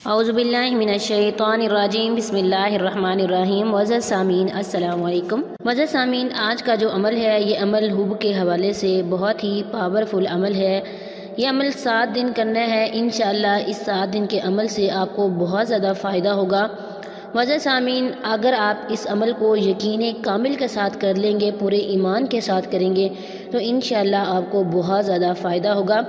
اعوذ باللہ من الشیطان الرجیم بسم اللہ الرحمن الرحیم۔ معزز سامعین السلام علیکم۔ معزز سامعین، آج کا جو عمل ہے یہ عمل حب کے حوالے سے بہت ہی پاورفل عمل ہے۔ یہ عمل 7 دن کرنا ہے۔ انشاءاللہ اس 7 دن کے عمل سے آپ کو بہت زیادہ فائدہ ہوگا۔ معزز سامعین، اگر آپ اس عمل کو یقین کامل کے ساتھ کر لیں گے، پورے ایمان کے ساتھ کریں گے تو انشاءاللہ آپ کو بہت زیادہ فائدہ ہوگا۔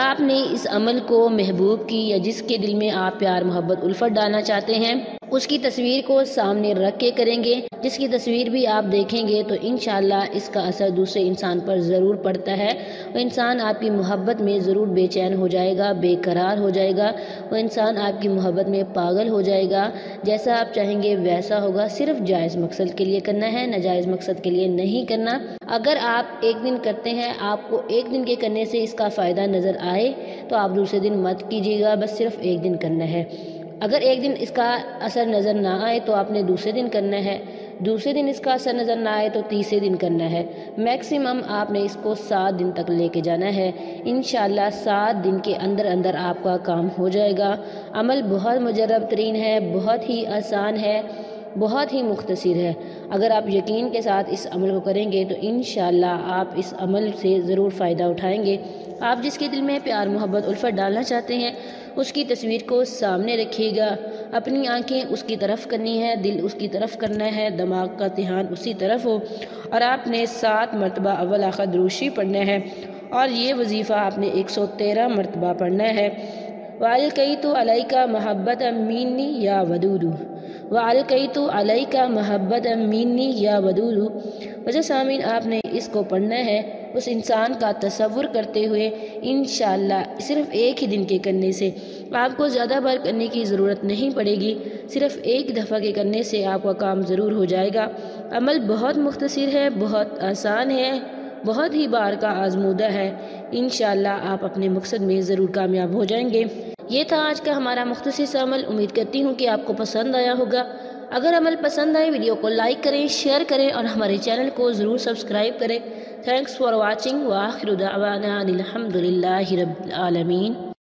آپ نے اس عمل کو محبوب کی یا جس کے دل میں آپ پیار محبت الفت ڈالنا چاہتے ہیں اس کی تصویر کو سامنے رکھ کے کریں گے۔ جس کی تصویر بھی آپ دیکھیں گے تو انشاءاللہ اس کا اثر دوسرے انسان پر ضرور پڑتا ہے۔ وہ انسان آپ کی محبت میں ضرور بے چین ہو جائے گا، بے قرار ہو جائے گا۔ وہ انسان آپ کی محبت میں پاگل ہو جائے گا۔ جیسا آپ چاہیں گے ویسا ہوگا۔ صرف جائز مقصد کے لیے کرنا ہے، ناجائز مقصد کے لیے نہیں کرنا۔ اگر آپ ایک دن کرتے ہیں، آپ کو ایک دن کے کرنے سے اس کا فائدہ نظر آئے تو آپ دوسرے دن مت کیجیے گا، بس صرف ایک دن کرنا ہے۔ اگر ایک دن اس کا اثر نظر نہ آئے تو آپ نے دوسرے دن کرنا ہے، دوسرے دن اس کا اثر نظر نہ آئے تو تیسرے دن کرنا ہے۔ میکسیمم آپ نے اس کو 7 دن تک لے کے جانا ہے۔ انشاءاللہ 7 دن کے اندر اندر آپ کا کام ہو جائے گا۔ عمل بہت مجرب ترین ہے، بہت ہی آسان ہے، بہت ہی مختصر ہے۔ اگر آپ یقین کے ساتھ اس عمل کو کریں گے تو انشاءاللہ آپ اس عمل سے ضرور فائدہ اٹھائیں گے۔ آپ جس کے دل میں پیار محبت الفت ڈالنا چاہتے ہیں اس کی تصویر کو سامنے رکھیے گا۔ اپنی آنکھیں اس کی طرف کرنی ہے، دل اس کی طرف کرنا ہے، دماغ کا دھیان اسی طرف ہو، اور آپ نے 7 مرتبہ اول آخر درود شریف پڑھنا ہے، اور یہ وظیفہ آپ نے 113 مرتبہ پڑھنا ہے۔ وَأَلْقَيْتُ عَلَيْكَ مَحَبَّةً مِّنِّي يَا وَدُودُ وَأَلْقَيْتُ عَلَيْكَ مَحَبَّةً مِّنِّي يَا وَدُودُ۔ معزز سامعین، آپ نے اس کو پڑھنا ہے اس انسان کا تصور کرتے ہوئے۔ انشاءاللہ صرف ایک ہی دن کے کرنے سے آپ کو زیادہ بار کرنے کی ضرورت نہیں پڑے گی، صرف ایک دفعہ کے کرنے سے آپ کا کام ضرور ہو جائے گا۔ عمل بہت مختصر ہے، بہت آسان ہے، بہت ہی بار کا آزمودہ ہے۔ انشاءاللہ آپ اپنے مقصد میں ضرور کامیاب ہو جائیں گے۔ یہ تھا آج کا ہمارا مختصر سا عمل۔ امید کرتی ہوں کہ آپ کو پسند آیا ہوگا۔ اگر عمل پسند آئے ویڈیو کو لائک کریں، شیئر کریں اور ہمارے چینل کو ضرور سبسکرائب کریں۔ تھینکس فار واچنگ، وآخر دعوانا الحمد للہ رب العالمین۔